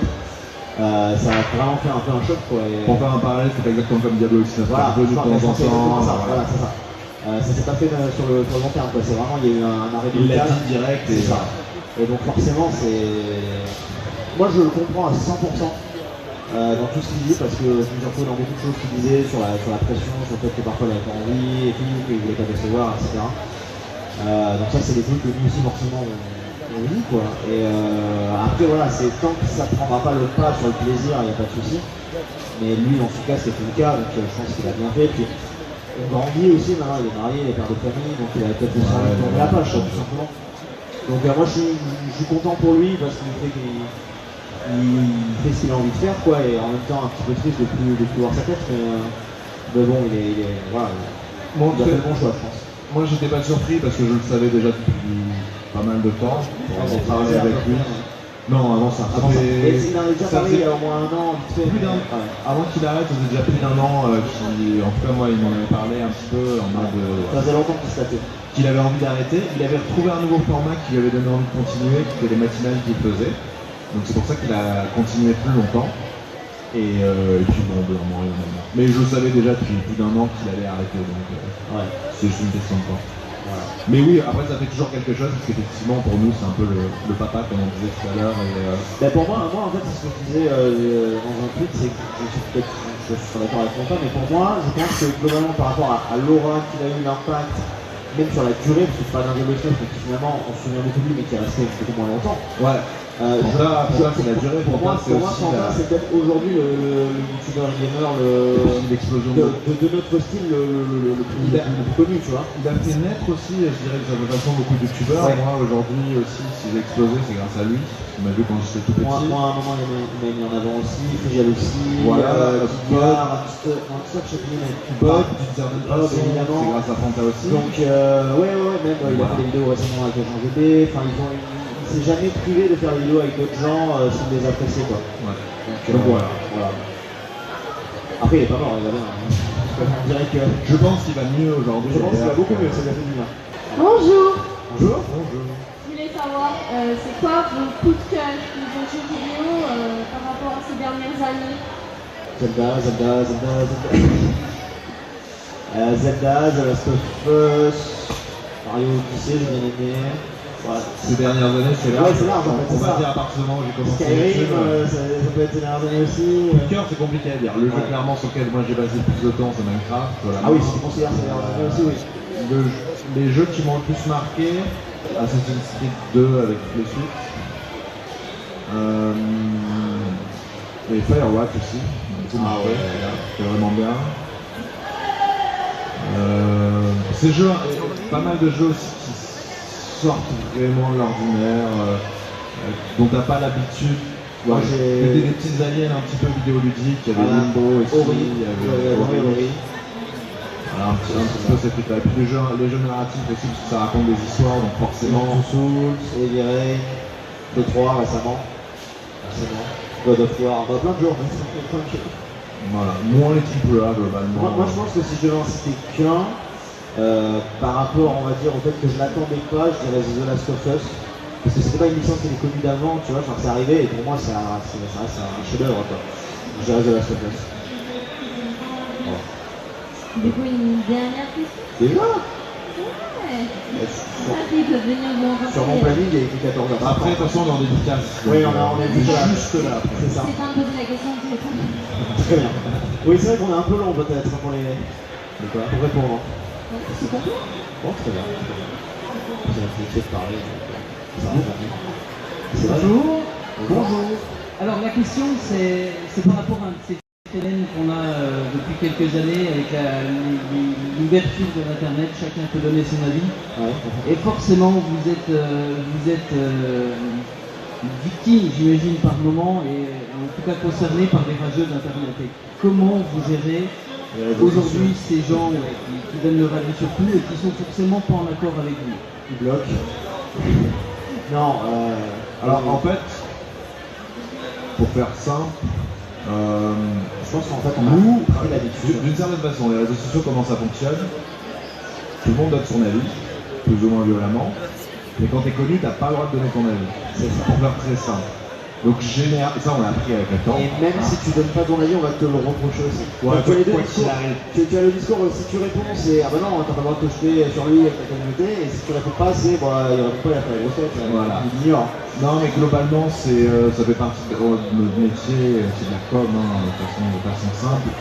Ça a vraiment fait un peu un choc quoi. Pour faire un parallèle, c'est pas exactement comme Diablo qui voilà, un peu de temps en temps. Voilà, c'est ça. Ça s'est pas fait sur le long terme, quoi. C'est vraiment, il y a eu un arrêt brutal. Il l'a dit direct et ça. Et donc forcément, moi je le comprends à 100% dans tout ce qu'il dit, parce que je me suis retrouvé dans beaucoup de choses qu'il disait sur la pression, sur le fait que parfois il avait pas envie et tout, qu'il voulait pas décevoir, etc. Donc ça c'est des trucs que nous aussi forcément on vit quoi. Et après voilà, c'est tant que ça prendra pas le pas sur le plaisir, il n'y a pas de souci. Mais lui en tout cas c'était le cas, donc je pense qu'il a bien fait. Puis, on grandit aussi, maintenant il est marié, il est père de famille, donc il a peut-être aussi envie de tourner la page tout simplement. Donc moi je suis content pour lui parce qu'il fait fait ce qu'il a envie de faire quoi, et en même temps un petit peu triste de plus voir sa tête, mais bon il a fait le bon choix je pense. Moi j'étais pas surpris parce que je le savais déjà depuis pas mal de temps, on travaillait avec lui. Non, avant ça. Il en a déjà parlé il y a au moins 1 an, vite fait. Avant qu'il arrête, ça faisait déjà plus d'1 an, en tout cas moi il m'en avait parlé un petit peu en mode... Ça faisait longtemps qu'il se tapait. Qu'il avait envie d'arrêter, il avait retrouvé un nouveau format qui lui avait donné envie de continuer, qui était les matinales qu'il faisait. Donc c'est pour ça qu'il a continué plus longtemps. Et puis bon, vraiment, mais je le savais déjà depuis plus d'1 an qu'il allait arrêter, donc c'est juste une question de temps. Voilà. Mais oui, après ça fait toujours quelque chose, parce qu'effectivement pour nous c'est un peu le papa comme on disait tout à l'heure. Pour moi en fait c'est ce que je disais dans un tweet, c'est que je suis d'accord avec mon père, mais pour moi je pense que globalement par rapport à l'aura qu'il a eu, l'impact, même sur la durée, parce que je parle d'un Diablo 9 mais qui finalement on se souvient beaucoup de lui mais qui est resté beaucoup moins longtemps. Ouais. Pour c'est la durée, pour moi, c'est aussi Fanta, c'est peut-être aujourd'hui le youtubeur gamer l'explosion de notre style le plus connu, tu vois. Il a fait naître aussi, je dirais, de toute façon, beaucoup de youtubeurs. Ouais. Moi, aujourd'hui aussi, si j'ai explosé, c'est grâce à lui. Il m'a vu quand j'étais tout petit. Moi, à un moment, il m'a mis en avant aussi, Frigial aussi, voilà, Kigard, je sais plus, mais Bob, d'une certaine façon, évidemment. c'est grâce à Fanta aussi. Donc, ouais, même il a fait des vidéos récemment avec Jean GD, enfin, il s'est jamais privé de faire des vidéos avec d'autres gens sans les apprécier, quoi. Ouais. Donc voilà. Après, il est pas mort, il va bien. On dirait que... Je pense qu'il va mieux aujourd'hui. Je pense qu'il va beaucoup mieux, ça lui a fait du bien. Bonjour. Bonjour. Je voulais savoir, c'est quoi vos coups de cœur de vos jeux vidéo par rapport à ces dernières années? Zelda, The Last of Us, Mario Odyssey, j'ai bien aimé. Voilà. Ces dernières années, c'est là. Ouais, c'est large en fait. On va dire à partir du moment où j'ai commencé. Skyrim, ça peut être ces dernières années aussi. Coup de cœur, c'est compliqué à dire. Le jeu clairement sur lequel moi j'ai passé le plus de temps, c'est Minecraft. Voilà. Ah oui, si tu considères ces dernières années aussi, oui. Les jeux qui m'ont le plus marqué, Assassin's Creed 2 avec les suites. Et Firewatch aussi. C'est vraiment bien. Ces jeux, pas mal de jeux aussi qui sortent vraiment de l'ordinaire, dont t'as pas l'habitude. Moi, j'ai des petites aliens un petit peu vidéoludiques, il y avait Limbo aussi, il y avait Ori. Voilà, un petit peu cette truc-là. Et puis les jeux narratifs aussi, parce que ça raconte des histoires, donc forcément. Souls, Heavy Rain, 2-3 récemment. God of War, plein de jeux. Voilà, moins les AAA globalement. Moi je pense que si je devais en citer qu'un, par rapport on va dire au fait que je l'attendais pas, je dirais The Last of Us. Parce que c'était pas une licence qui était connue d'avant, tu vois, genre c'est arrivé et pour moi ça reste un chef-d'œuvre quoi. Je dirais The Last of Us. Voilà. Du coup, une dernière question? Déjà? Ouais. Ils peuvent venir vous rencontrer. Sur mon planning il y a écrit 14h. Après, de toute façon, on est en dédicace. Oui, on est juste là. C'est ça. C'est temps de poser la question au téléphone. Très bien. Oui, c'est vrai qu'on est un peu long peut-être pour répondre. C'est complet? Bon, très bien. J'ai l'habitude de parler. Bonjour. Bonjour. Alors la question c'est par rapport à ces phénomènes qu'on a depuis quelques années avec l'ouverture de l'internet, chacun peut donner son avis. Ouais. Et forcément vous êtes victime, j'imagine, par moment, et en tout cas concerné par les rageux d'internet. Et comment vous gérez aujourd'hui ces gens qui donnent leur avis sur tout et qui sont forcément pas en accord avec vous? Ils bloquent. Non, alors en fait, pour faire simple, je pense qu'en fait on nous, a pris l'habitude. d'une certaine façon, les réseaux sociaux, comment ça fonctionne? Tout le monde donne son avis, plus ou moins violemment, mais quand t'es connu, t'as pas le droit de donner ton avis. C'est ça. Pour faire très simple. Donc ça on l'a appris avec le temps. Et même si tu donnes pas ton avis, on va te le reprocher aussi. Ouais, tu as les deux quoi discours. qu'il arrive. Tu as le discours, si tu réponds, c'est ah bah non, t'as pas le droit de te jeter sur lui avec ta communauté, et si tu réponds pas, c'est bah il répond pas, il a fait la grosse tête, Voilà. il ignore. Non mais globalement ça fait partie de notre métier, c'est de la com de façon simple.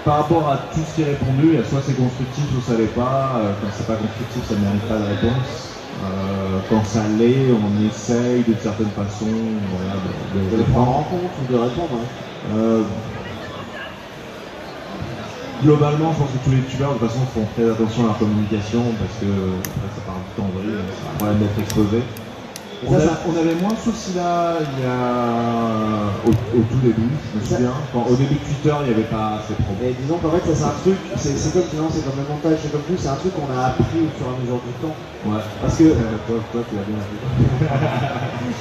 Par rapport à tout ce qui est répondu, soit c'est constructif, soit ça l'est pas. Quand c'est pas constructif, ça ne mérite pas de réponse. Quand ça l'est, on essaye d'une certaine façon De le prendre en compte ou de répondre. Globalement, je pense que tous les youtubeurs de toute façon font très attention à leur communication parce que après, ça part du temps en vrille, c'est un problème d'être exposé. On avait moins ce souci-là au tout début, je me souviens. Au début de Twitter, il n'y avait pas ces problèmes. Et disons qu'en fait, ça c'est un truc, c'est comme le montage, c'est comme tout, c'est un truc qu'on a appris au fur et à mesure du temps. Ouais. Parce que. Toi, tu l'as bien appris.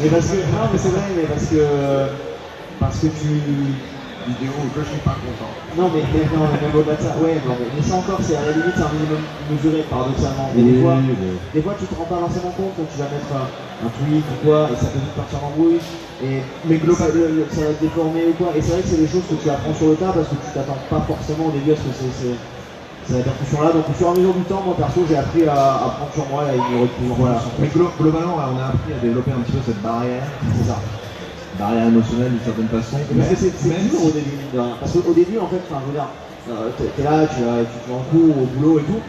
Mais parce que. Non, mais c'est vrai, mais parce que tu. Vidéo où je suis pas content. Non, mais même au-delà de ça, ouais, mais ça encore, c'est à la limite, c'est un minimum mesuré paradoxalement. Mais des fois, tu te rends pas forcément compte quand tu vas mettre un tweet ou quoi, et ça peut vite partir en brouille, mais globalement, ça va te déformer ou quoi. Et c'est vrai que c'est des choses que tu apprends sur le tas parce que tu t'attends pas forcément au début à ce que c'est cette répercussion-là. Donc, au fur et à mesure du temps, moi perso, j'ai appris à prendre sur moi et à ignorer plus. Voilà. Mais globalement, on a appris à développer un petit peu cette barrière. C'est ça. Barrière émotionnelle d'une certaine façon. Parce que c'est dur au début, mine de rien. Parce qu'au début, en fait, je veux dire, t'es là, tu vas en cours, au boulot et tout,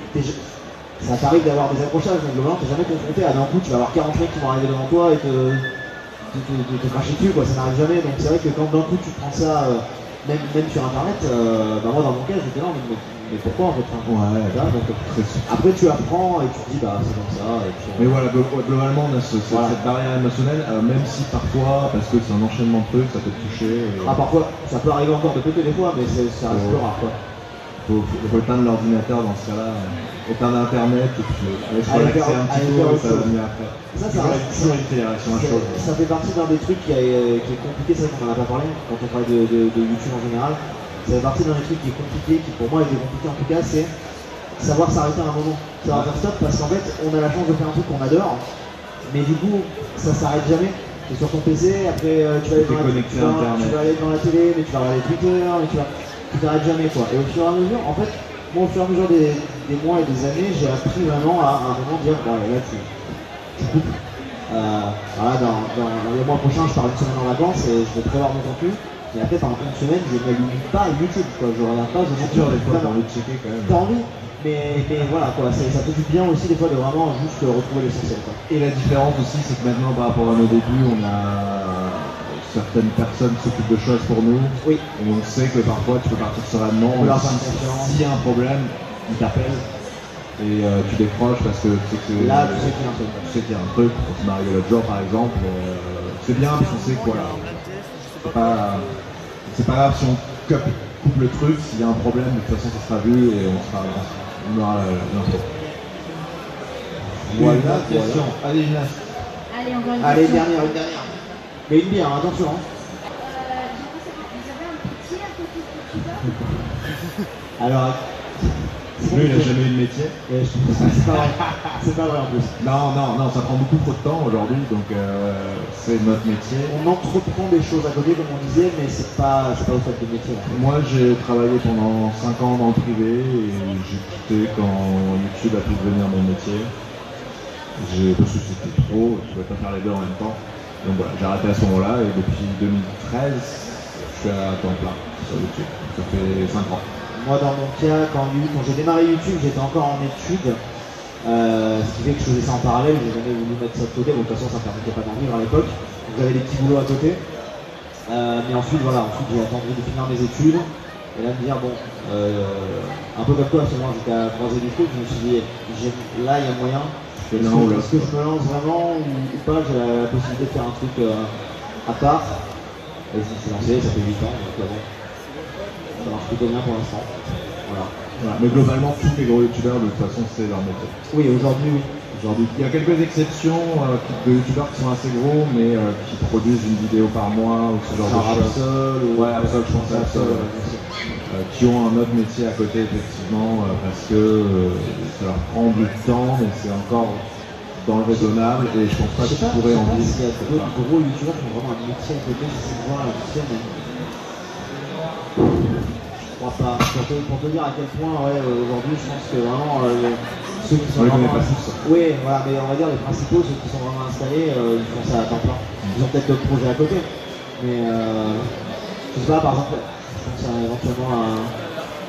ça t'arrive d'avoir des accrochages, mais globalement t'es jamais confronté à d'un coup tu vas avoir 40 mecs qui vont arriver devant toi et te cracher dessus, quoi, ça n'arrive jamais. Donc c'est vrai que quand d'un coup tu prends ça, même sur internet, moi dans mon cas j'étais là, mais pourquoi en fait, Ouais, là, donc, après tu apprends et tu te dis bah c'est comme ça. Et puis, mais voilà, globalement on a cette barrière émotionnelle, même si parfois, parce que c'est un enchaînement de trucs, ça peut te toucher. Parfois ça peut arriver encore de péter des fois, mais ça reste peu rare quoi. Faut éteindre l'ordinateur dans ce cas-là, éteindre internet et puis relaxer un petit peu et ça va venir après. Ça fait partie d'un des trucs qui est compliqué, c'est vrai qu'on en a pas parlé quand on parle de YouTube en général. Ça fait partie d'un des trucs qui est compliqué, qui pour moi était compliqué en tout cas, c'est savoir s'arrêter à un moment, savoir faire stop, parce qu'en fait on a la chance de faire un truc qu'on adore, mais du coup ça s'arrête jamais. C'est sur ton PC, après tu vas aller dans la télé, mais tu vas regarder Twitter, mais tu t'arrêtes jamais quoi. Et au fur et à mesure, en fait, moi au fur et à mesure des mois et des années, j'ai appris vraiment à un moment dire bon allez, là tu coupes. Voilà, dans les mois prochains je pars une semaine en vacances et je vais prévoir mon contenu. Et après pendant une semaine je n'allume pas YouTube quoi, je regarde pas, je suis sûr des fois t'as envie de checker quand même. T'as envie, mais voilà quoi, ça fait du bien aussi des fois de vraiment juste retrouver l'essentiel quoi. Et la différence aussi c'est que maintenant par rapport à nos débuts, on a certaines personnes qui s'occupent de choses pour nous. Oui. Et on sait que parfois tu peux partir sereinement. S'il y a un problème, ils t'appellent et tu décroches parce que tu sais que là tu sais qu'il y a un truc. Tu sais qu'il y a un truc, quand tu m'es arrivé l'autre jour par exemple, c'est bien parce qu'on sait que voilà. C'est pas grave si on coupe le truc, s'il y a un problème, de toute façon ça sera vu et on aura l'info. Voilà, question. Allez, Ignace. Allez, encore une Allez, question. une dernière. Mais une bière, attention. Alors, lui, il a jamais eu de métier. C'est pas vrai. C'est pas vrai en plus. Non, ça prend beaucoup trop de temps aujourd'hui, donc c'est notre métier. On entreprend des choses à côté, comme on disait, mais c'est pas au fait de métier. Moi, j'ai travaillé pendant 5 ans dans le privé et j'ai quitté quand YouTube a pu devenir mon métier. Parce que c'était trop, je ne pouvais pas faire les deux en même temps. Donc voilà, j'ai arrêté à ce moment-là et depuis 2013, je suis à temps plein sur YouTube. Ça fait 5 ans. Moi, dans mon cas, quand j'ai démarré YouTube, j'étais encore en études. Ce qui fait que je faisais ça en parallèle, j'ai jamais voulu mettre ça de côté, bon, de toute façon ça ne permettait pas d'en vivre à l'époque. Donc j'avais des petits boulots à côté. Mais ensuite j'ai attendu de finir mes études. Et là de me dire bon, un peu comme toi, seulement j'étais à croiser du truc, je me suis dit là il y a moyen. Est-ce que je me lance vraiment ou pas, j'ai la possibilité de faire un truc à part. Et je me suis lancé, ça fait 8 ans, donc là bon, ça marche plutôt bien pour l'instant. Voilà. Mais globalement, tous les gros youtubeurs, de toute façon, c'est leur métier. Oui, aujourd'hui, oui. Il y a quelques exceptions de youtubeurs qui sont assez gros, mais qui produisent une vidéo par mois ou ce genre de choses. Ouais, Absol, je pense à Absol. Qui ont un autre métier à côté, effectivement, parce que ça leur prend du temps, mais c'est encore dans le raisonnable, et je pense pas qu'ils pourraient en vivre. Il y a d'autres gros youtubeurs qui ont vraiment un métier à côté, c'est de voir la métier, mais... Pour te dire à quel point aujourd'hui je pense que vraiment ceux qui sont vraiment... Oui, voilà, mais on va dire les principaux, ceux qui sont vraiment installés, ils font ça à temps plein. Ils ont peut-être d'autres projets à côté, mais je sais pas, par exemple, je pense éventuellement à...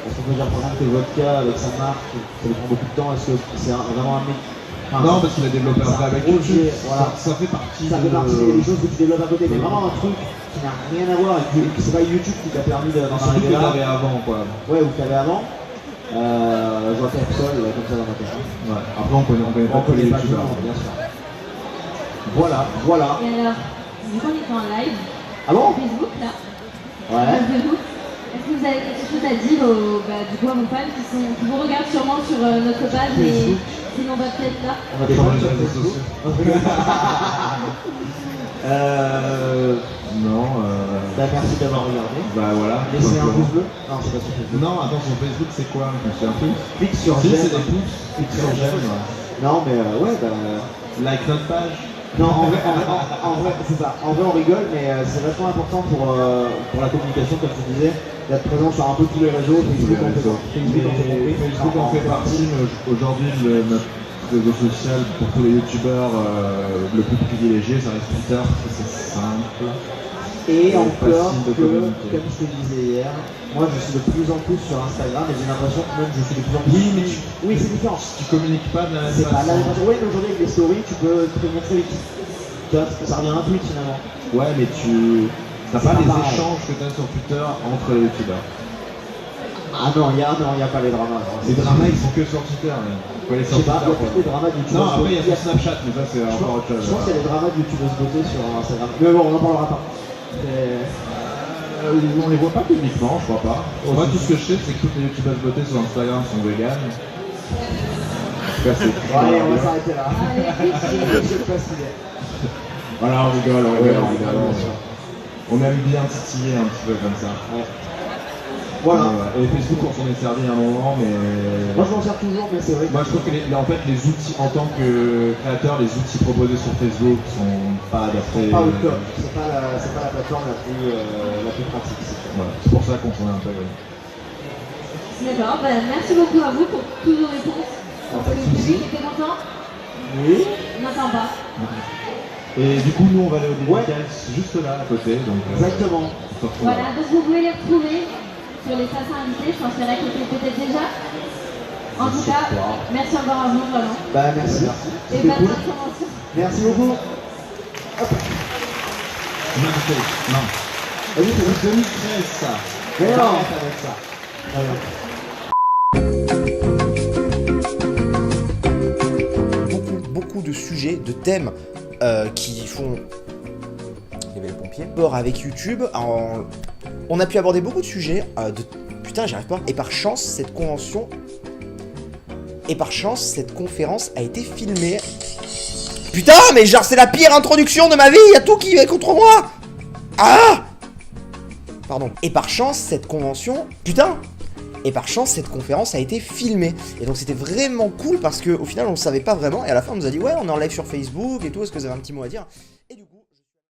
Est-ce qu'on peut dire par exemple que Vodka avec sa marque, ça lui prend beaucoup de temps, est-ce que c'est vraiment un mec... Non, parce qu'il a développé un vrai avec YouTube, voilà. ça fait partie des choses que tu développes à côté, mais vraiment un truc qui n'a rien à voir, et que c'est pas YouTube qui t'a permis d'en arriver là. Surtout que t'avais avant, quoi. Ouais, ou que t'avais avant. Je vois Absol, comme ça dans ma tête. Ouais. Après, on connaît pas tous les youtubeurs. Bien sûr. Voilà. Et alors, du coup, on est en live. Ah bon? Facebook, là. Ouais. Est-ce que vous avez quelque chose à dire du coup, à vos fans qui vous regardent sûrement sur notre page et sinon on va peut-être là. On va défendre les réseaux sociaux. Non. Merci d'avoir regardé. Bah voilà. Laissez un pouce bleu. Non, c'est pas sur Facebook. Non, attends, sur Facebook c'est quoi? C'est un pouce? Clique sur j'aime. c'est des pouces. Clique sur j'aime. Non, mais ouais, like notre page. Non, en vrai, c'est ça. En vrai, on rigole, mais c'est vachement important pour la communication, comme tu disais, d'être présent sur un peu tous les réseaux. Facebook en fait partie. Aujourd'hui, notre réseau social pour tous les youtubeurs le plus privilégié, ça reste Twitter, parce que c'est simple. Et encore facile de que, communiquer. comme je te disais hier, moi je suis de plus en plus sur Instagram et j'ai l'impression que même je suis de plus en plus. Oui, mais oui, c'est différent. tu communiques pas de la même C'est pas la même façon. façon. Oui, mais aujourd'hui avec les stories, tu peux te prévenir très vite. Tu vois, ça revient un tweet finalement. Ouais, mais tu t'as C'est pas pas les pareil. échanges que t'as sur Twitter entre les youtubeurs. Ah non, il y a pas les dramas. Non. Les dramas ils sont que sur Twitter. Mais faut aller Je sur sais pas, il y Twitter. a peut-être des dramas de Non, youtubeurs. après il y a sur Snapchat, mais ça c'est Je encore pense autre chose. qu'il y a des dramas de youtubeuses beauté sur Instagram. Mais bon, on en parlera pas. On les voit pas publiquement, je crois pas. Moi tout ce que je sais c'est que toutes les youtubeuses beauté sur Instagram sont véganes. En tout cas c'est Ouais, on va s'arrêter là. Allez, Je sais pas si c'est. Voilà, on rigole, on rigole, on rigole. bien sûr. On aime bien titiller un petit peu comme ça. Ouais. Voilà. Et Facebook on s'en est servi un moment, mais Moi je m'en sers toujours, mais c'est vrai. moi je trouve que en fait les outils en tant que créateur, les outils proposés sur Facebook sont pas adaptés. Pas au top. C'est pas la plateforme la plus pratique. c'est sûr. Voilà, c'est pour ça qu'on s'en est intégré. D'accord, bah, merci beaucoup à vous pour toutes vos réponses. Pas de Le public soucis. était content. Oui. On n'attend pas. Et du coup nous on va aller au Ouais. dédicace juste là à côté, donc Exactement. on se retrouve là. Voilà, donc vous pouvez les retrouver sur les faces invités. Je pense qu'il y en a qui étaient peut-être déjà. En tout cas, merci encore à vous, vraiment. Bah merci. Et C'était bonne cool. intervention. Merci beaucoup. Non. Vas-y, c'est 2013 ça. Mais non. Arrête avec ça. Beaucoup de sujets, de thèmes qui font... Il y avait les pompiers. Bord avec YouTube, on a pu aborder beaucoup de sujets Putain, j'y arrive pas. Et par chance, cette conférence a été filmée. Putain, mais genre c'est la pire introduction de ma vie, y a tout qui est contre moi. Ah. Pardon. Et par chance, cette convention... Putain. Et par chance, cette conférence a été filmée. Et donc c'était vraiment cool parce qu'au final, on ne savait pas vraiment. Et à la fin, on nous a dit, ouais, on est en live sur Facebook et tout, est-ce que vous avez un petit mot à dire ?